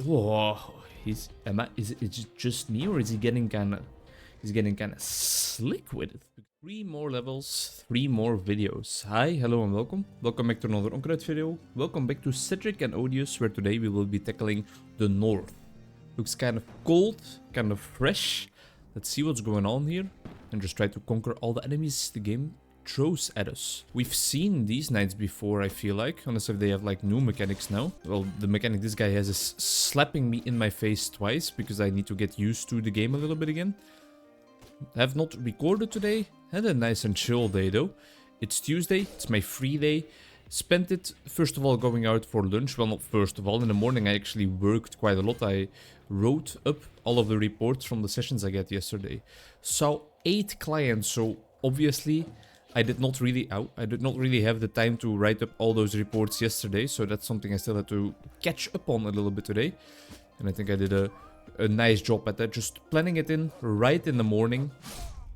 Oh, is it just me, or is he getting kind of, he's getting kind of slick with it? 3 more levels, 3 more videos. Hi, hello and welcome. Welcome back to another Onkruid video. Welcome back to Cedric and Odious, where today we will be tackling the north. Looks kind of cold, kind of fresh. Let's see what's going on here and just try to conquer all the enemies the game throws at us. We've seen these knights before, I feel like, unless if they have like new mechanics now. Well, the mechanic this guy has is slapping me in my face twice because I need to get used to the game a little bit again. I have not recorded today. Had a nice and chill day though. It's Tuesday, it's my free day. Spent it, first of all, going out for lunch. Well, not first of all. In the morning, I actually worked quite a lot. I wrote up all of the reports from the sessions I got yesterday. Saw 8 clients, so obviously I did not really have the time to write up all those reports yesterday. So that's something I still had to catch up on a little bit today. And I think I did a nice job at that. Just planning it in right in the morning.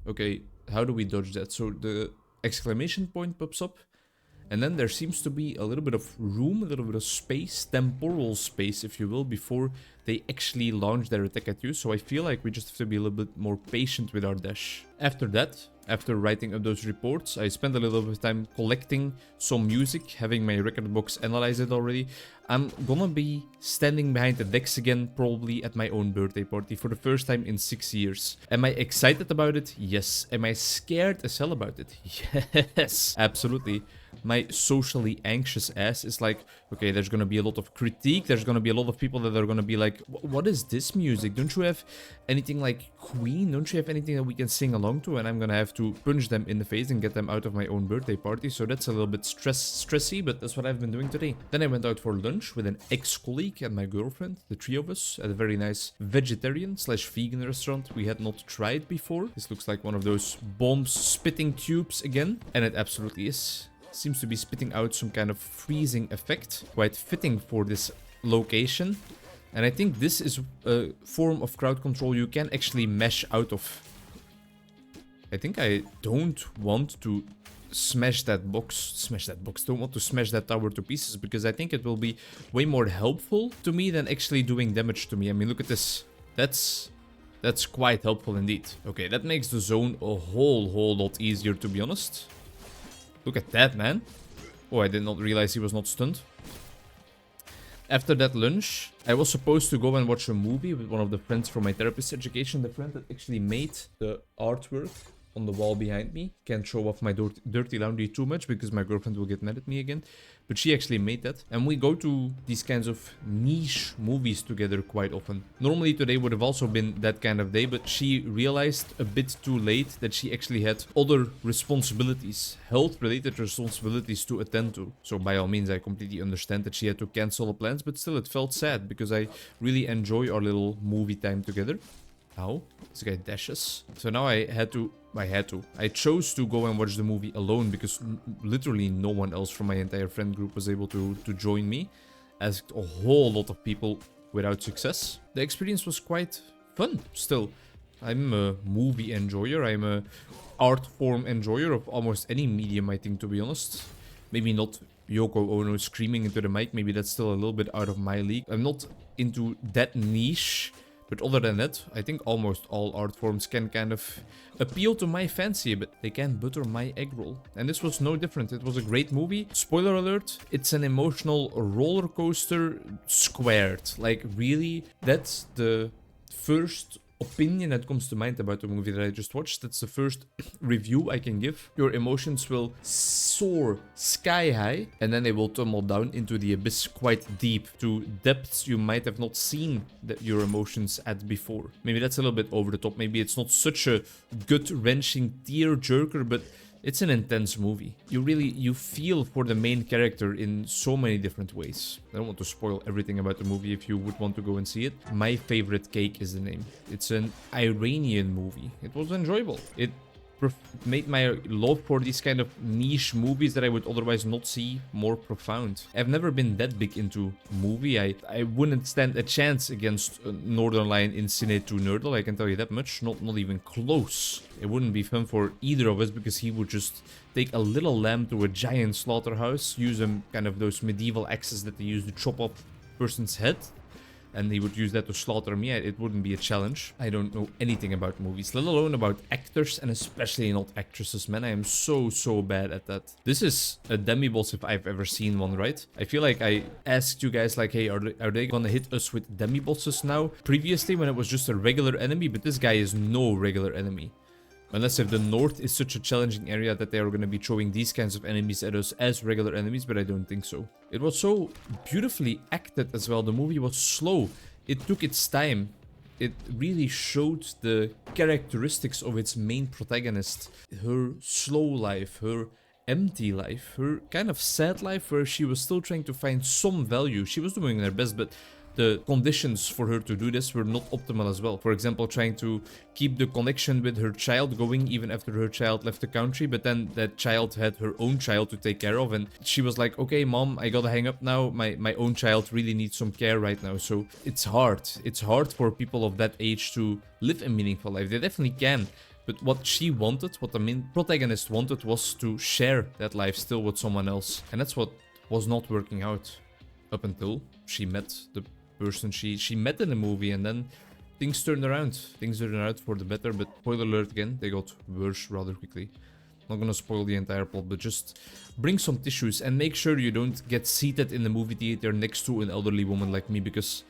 Okay, how do we dodge that? So the exclamation point pops up. And then there seems to be a little bit of room, a little bit of space, temporal space, if you will, before they actually launch their attack at you. So I feel like we just have to be a little bit more patient with our dash. After that, after writing up those reports, I spent a little bit of time collecting some music, having my record box analyze it already. I'm gonna be standing behind the decks again, probably at my own birthday party for the first time in 6 years. Am I excited about it? Yes. Am I scared as hell about it? Yes, absolutely. My socially anxious ass is like, okay, there's gonna be a lot of critique. There's gonna be a lot of people that are gonna be like, what is this music? Don't you have anything like Queen? Don't you have anything that we can sing along to? And I'm gonna have to punch them in the face and get them out of my own birthday party. So that's a little bit stressy, but that's what I've been doing today. Then I went out for lunch with an ex-colleague and my girlfriend, the 3 of us, at a very nice vegetarian/vegan restaurant we had not tried before. This looks like one of those bombs spitting tubes again, and it absolutely is. Seems to be spitting out some kind of freezing effect, quite fitting for this location. And I think this is a form of crowd control you can actually mesh out of. I think I don't want to smash that box, don't want to smash that tower to pieces, because I think it will be way more helpful to me than actually doing damage to me. I mean, look at this. That's quite helpful indeed. Okay, that makes the zone a whole lot easier, to be honest. Look at that, man. Oh, I did not realize he was not stunned. After that lunch, I was supposed to go and watch a movie with one of the friends from my therapist education. The friend that actually made the artwork on the wall behind me. Can't show off my dirty laundry too much because my girlfriend will get mad at me again. But she actually made that. And we go to these kinds of niche movies together quite often. Normally today would have also been that kind of day, but she realized a bit too late that she actually had other responsibilities, health-related responsibilities to attend to. So by all means, I completely understand that she had to cancel the plans, but still it felt sad because I really enjoy our little movie time together. Ow, this guy dashes. So now I chose to go and watch the movie alone because literally no one else from my entire friend group was able to join me. Asked a whole lot of people without success. The experience was quite fun still. I'm a movie enjoyer. I'm a art form enjoyer of almost any medium, I think, to be honest. Maybe not Yoko Ono screaming into the mic. Maybe that's still a little bit out of my league. I'm not into that niche. But other than that, I think almost all art forms can kind of appeal to my fancy a bit. They can butter my egg roll. And this was no different. It was a great movie. Spoiler alert, it's an emotional roller coaster squared. Like, really, that's the first opinion that comes to mind about the movie that I just watched. That's the first review I can give. Your emotions will soar sky high and then they will tumble down into the abyss quite deep, to depths you might have not seen your emotions at before. Maybe that's a little bit over the top. Maybe it's not such a gut-wrenching tear-jerker, but it's an intense movie. You feel for the main character in so many different ways. I don't want to spoil everything about the movie if you would want to go and see it. My Favorite Cake is the name. It's an Iranian movie. It was enjoyable. It made my love for these kind of niche movies that I would otherwise not see more profound. I've never been that big into movie. I wouldn't stand a chance against Northern Lion in Cine 2 Nerdle, I can tell you that much. Not even close. It wouldn't be fun for either of us because he would just take a little lamb to a giant slaughterhouse, use them kind of those medieval axes that they use to chop off a person's head, and he would use that to slaughter me, it wouldn't be a challenge. I don't know anything about movies, let alone about actors, and especially not actresses, man. I am so bad at that. This is a demi-boss if I've ever seen one, right? I feel like I asked you guys, like, hey, are they gonna hit us with demi-bosses now? Previously, when it was just a regular enemy, but this guy is no regular enemy. Unless if the north is such a challenging area that they are going to be throwing these kinds of enemies at us as regular enemies, but I don't think so. It was so beautifully acted as well. The movie was slow. It took its time. It really showed the characteristics of its main protagonist. Her slow life, her empty life, her kind of sad life where she was still trying to find some value. She was doing her best, but the conditions for her to do this were not optimal as well. For example, trying to keep the connection with her child going even after her child left the country, but then that child had her own child to take care of, and she was like, okay, mom, I gotta hang up now. My own child really needs some care right now. So it's hard. It's hard for people of that age to live a meaningful life. They definitely can. But what she wanted, what the main protagonist wanted, was to share that life still with someone else. And that's what was not working out up until she met the person she met in the movie, and then things turned around. Things turned around for the better, but spoiler alert again, they got worse rather quickly. Not gonna spoil the entire plot, but just bring some tissues and make sure you don't get seated in the movie theater next to an elderly woman like me, because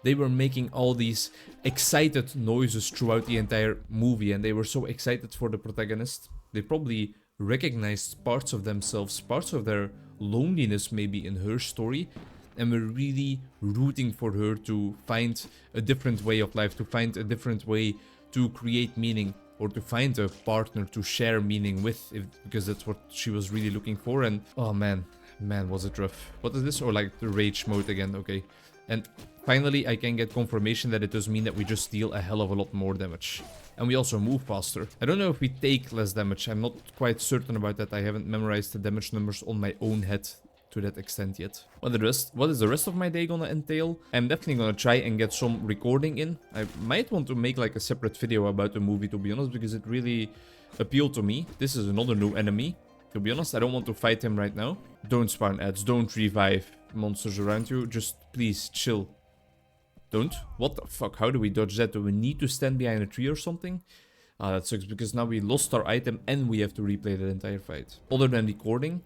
they were making all these excited noises throughout the entire movie, and they were so excited for the protagonist. They probably recognized parts of themselves, parts of their loneliness maybe in her story, and we're really rooting for her to find a different way of life, to find a different way to create meaning, or to find a partner to share meaning with, because that's what she was really looking for. And oh man, was it rough. What is this? Or like the rage mode again, okay. And finally, I can get confirmation that it does mean that we just deal a hell of a lot more damage. And we also move faster. I don't know if we take less damage, I'm not quite certain about that. I haven't memorized the damage numbers on my own head to that extent yet. What is the rest of my day gonna entail? I'm definitely gonna try and get some recording in. I might want to make like a separate video about the movie, to be honest, because it really appealed to me. This is another new enemy. To be honest, I don't want to fight him right now. Don't spawn ads, don't revive monsters around you. Just please chill. Don't. What the fuck? How do we dodge that? Do we need to stand behind a tree or something? Ah, that sucks, because now we lost our item and we have to replay that entire fight. Other than recording,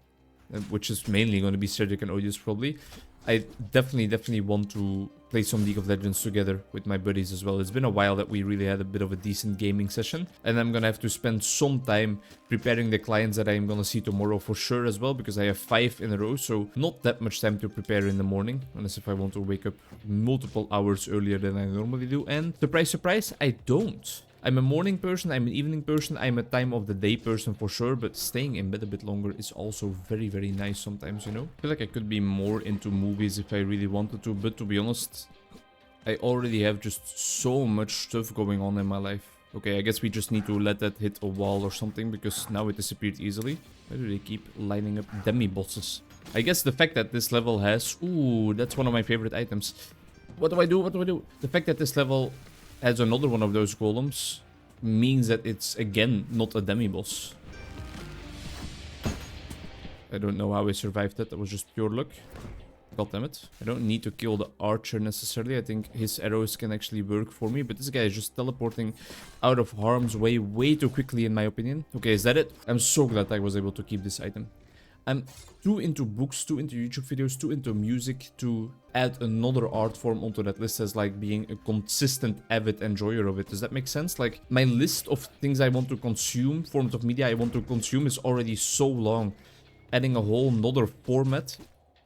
which is mainly going to be Cedric and Odious probably, I definitely want to play some League of Legends together with my buddies as well. It's been a while that we really had a bit of a decent gaming session, and I'm gonna have to spend some time preparing the clients that I'm gonna see tomorrow for sure as well, because I have 5 in a row, so not that much time to prepare in the morning, unless if I want to wake up multiple hours earlier than I normally do. And surprise, surprise, I don't. I'm a morning person, I'm an evening person, I'm a time of the day person for sure, but staying in bed a bit longer is also very nice sometimes, you know? I feel like I could be more into movies if I really wanted to, but to be honest, I already have just so much stuff going on in my life. Okay, I guess we just need to let that hit a wall or something, because now it disappeared easily. Why do they keep lining up demi-bosses? I guess the fact that this level has... Ooh, that's one of my favorite items. What do I do? What do I do? The fact that this level has another one of those golems means that it's again not a demi-boss. I don't know how I survived that. That was just pure luck. God damn it. I don't need to kill the archer necessarily. I think his arrows can actually work for me, but this guy is just teleporting out of harm's way too quickly in my opinion. Okay, is that it? I'm so glad I was able to keep this item. I'm too into books, too into YouTube videos, too into music to add another art form onto that list as like being a consistent avid enjoyer of it. Does that make sense? Like my list of things I want to consume, forms of media I want to consume is already so long. Adding a whole nother format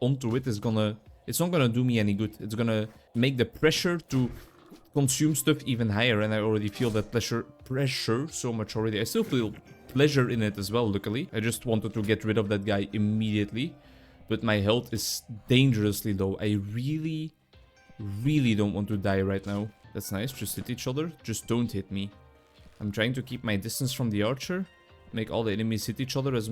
onto it is gonna... It's not gonna do me any good. It's gonna make the pressure to consume stuff even higher, and I already feel that pressure so much already. I still feel pleasure in it as well, luckily. I just wanted to get rid of that guy immediately, but my health is dangerously low. I really don't want to die right now. That's nice. Just hit each other. Just don't hit me. I'm trying to keep my distance from the archer. Make all the enemies hit each other as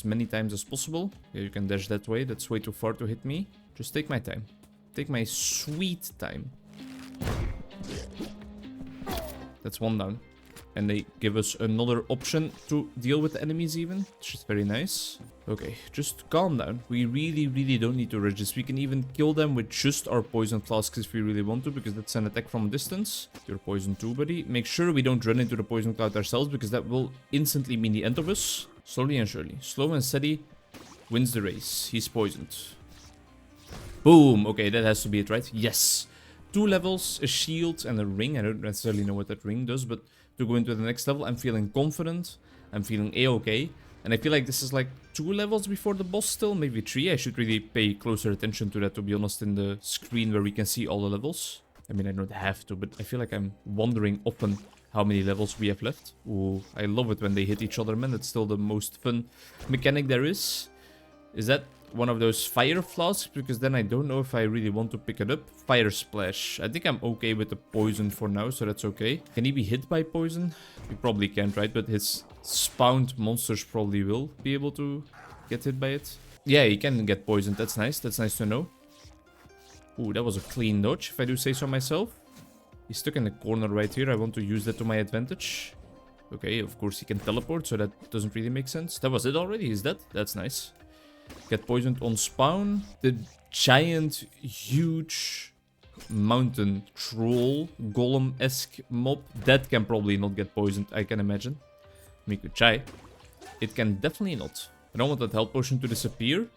many times as possible. Yeah, you can dash that way. That's way too far to hit me. Just take my time. Take my sweet time. That's one down. And they give us another option to deal with the enemies even, which is very nice. Okay, just calm down. We really don't need to rush this. We can even kill them with just our poison flasks if we really want to, because that's an attack from a distance. You're poisoned too, buddy. Make sure we don't run into the poison cloud ourselves, because that will instantly mean the end of us. Slowly and surely. Slow and steady wins the race. He's poisoned. Boom. Okay, that has to be it, right? Yes. 2 levels, a shield, and a ring. I don't necessarily know what that ring does, but to go into the next level, I'm feeling confident. I'm feeling a-okay. And I feel like this is like 2 levels before the boss still, maybe 3. I should really pay closer attention to that, to be honest, in the screen where we can see all the levels. I mean, I don't have to, but I feel like I'm wondering often how many levels we have left. Ooh, I love it when they hit each other, man. It's still the most fun mechanic there is. Is that one of those fire flasks? Because then I don't know if I really want to pick it up. Fire splash. I think I'm okay with the poison for now, so that's okay. Can he be hit by poison? He probably can't, right? But his spawned monsters probably will be able to get hit by it. Yeah, he can get poisoned. That's nice. That's nice to know. Ooh, that was a clean dodge, if I do say so myself. He's stuck in the corner right here. I want to use that to my advantage. Okay, of course he can teleport, so that doesn't really make sense. That was it already. He's dead. That's nice. Get poisoned on spawn. The giant, huge mountain troll, golem-esque mob, that can probably not get poisoned, I can imagine. We could try. It can definitely not. I don't want that health potion to disappear,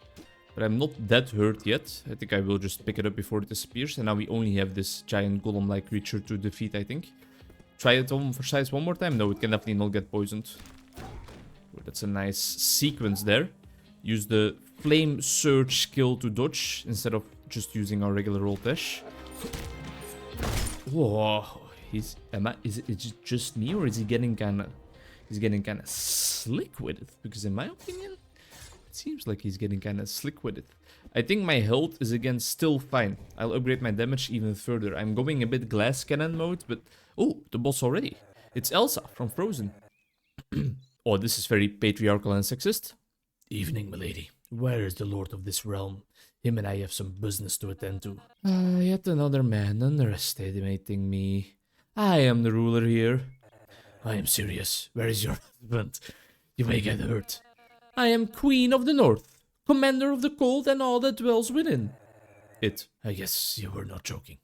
but I'm not that hurt yet. I think I will just pick it up before it disappears. And now we only have this giant golem-like creature to defeat, I think. Try it on for size one more time. No, it can definitely not get poisoned. Oh, that's a nice sequence there. Use the flame surge skill to dodge instead of just using our regular roll dash. Whoa, is it just me, or is he getting kind of? He's getting kind of slick with it, because in my opinion, it seems like he's getting kind of slick with it. I think my health is again still fine. I'll upgrade my damage even further. I'm going a bit glass cannon mode, but oh, the boss already. It's Elsa from Frozen. Oh, this is very patriarchal and sexist. Evening, milady. Where is the lord of this realm? Him and I have some business to attend to. Yet another man underestimating me. I am the ruler here. I am serious. Where is your husband? You may get hurt. I am Queen of the North, Commander of the Cold and all that dwells within. I guess you were not joking.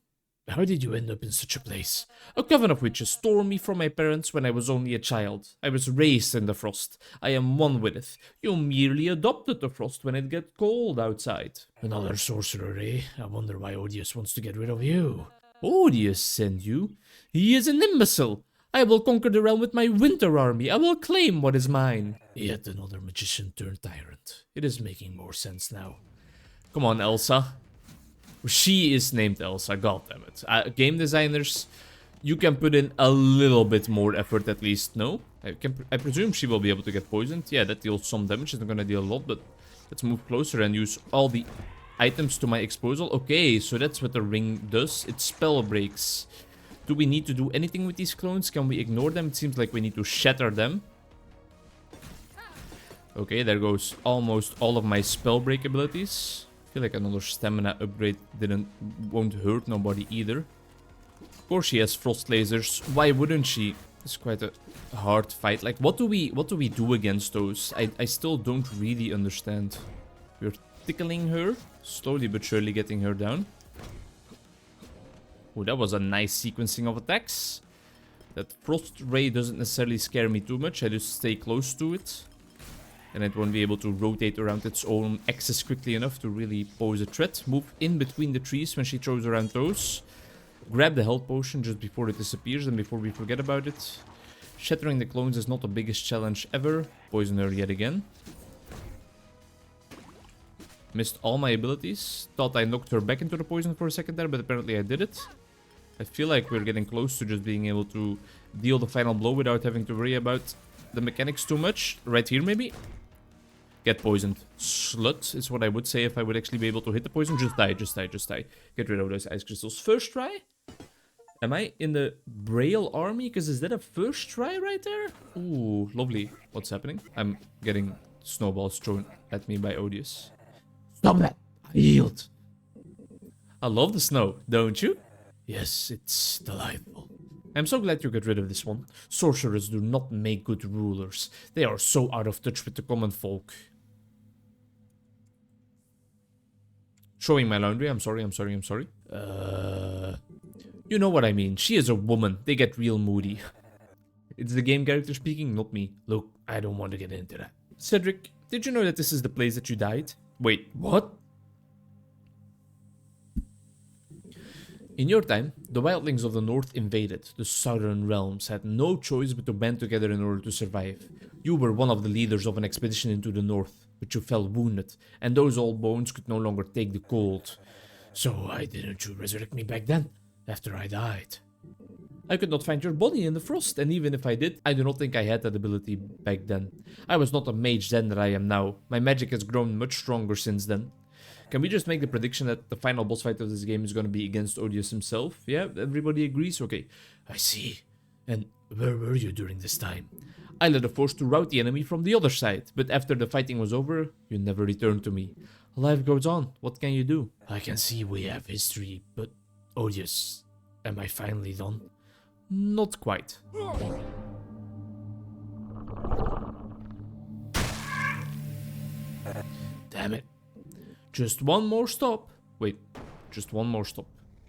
How did you end up in such a place? A coven of witches tore me from my parents when I was only a child. I was raised in the frost. I am one with it. You merely adopted the frost when it gets cold outside. Another sorcerer, eh? I wonder why Odious wants to get rid of you. Odious sent you? He is an imbecile. I will conquer the realm with my winter army. I will claim what is mine. Yet another magician turned tyrant. It is making more sense now. Come on, Elsa. She is named Elsa, goddammit. Game designers, you can put in a little bit more effort at least, no? I presume she will be able to get poisoned. Yeah, that deals some damage. It's not gonna deal a lot, but let's move closer and use all the items to my disposal. Okay, so that's what the ring does. It spell breaks. Do we need to do anything with these clones? Can we ignore them? It seems like we need to shatter them. Okay, there goes almost all of my spell break abilities. I feel like another stamina upgrade won't hurt nobody either. Of course she has frost lasers. Why wouldn't she? It's quite a hard fight. Like, what do we do against those? I still don't really understand. We're tickling her, slowly but surely getting her down. Oh, that was a nice sequencing of attacks. That frost ray doesn't necessarily scare me too much. I just stay close to it. And it won't be able to rotate around its own axis quickly enough to really pose a threat. Move in between the trees when she throws around those. Grab the health potion just before it disappears and before we forget about it. Shattering the clones is not the biggest challenge ever. Poison her yet again. Missed all my abilities. Thought I knocked her back into the poison for a second there, but apparently I did it. I feel like we're getting close to just being able to deal the final blow without having to worry about the mechanics too much. Right here maybe. Get poisoned. Slut is what I would say if I would actually be able to hit the poison. Just die, just die, just die. Get rid of those ice crystals. First try? Am I in the Braille army? Because is that a first try right there? Ooh, lovely. What's happening? I'm getting snowballs thrown at me by Odious. Stop that! I yield. I love the snow, don't you? Yes, it's delightful. I'm so glad you got rid of this one. Sorcerers do not make good rulers. They are so out of touch with the common folk. Showing my laundry, I'm sorry. You know what I mean. She is a woman. They get real moody. It's the game character speaking, not me. Look, I don't want to get into that. Cedric, did you know that this is the place that you died? Wait, what? In your time, the wildlings of the north invaded. The southern realms had no choice but to band together in order to survive. You were one of the leaders of an expedition into the north, but you fell wounded, and those old bones could no longer take the cold. So why didn't you resurrect me back then, after I died? I could not find your body in the frost, and even if I did, I do not think I had that ability back then. I was not a mage then that I am now. My magic has grown much stronger since then. Can we just make the prediction that the final boss fight of this game is going to be against Odious himself? Yeah, everybody agrees? Okay. I see. And where were you during this time? I led a force to rout the enemy from the other side, but after the fighting was over, you never returned to me. Life goes on. What can you do? I can see we have history, but Odious, am I finally done? Not quite. Damn it. Just one more stop. Wait, just one more stop.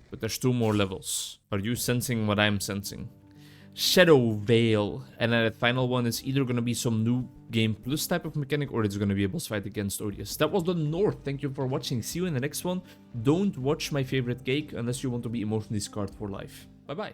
But there's 2 more levels. Are you sensing what I'm sensing? Shadow Veil. And then that final one is either going to be some new Game Plus type of mechanic, or it's going to be a boss fight against Odious. That was the North. Thank you for watching. See you in the next one. Don't watch My Favorite Cake unless you want to be emotionally scarred for life. Bye bye.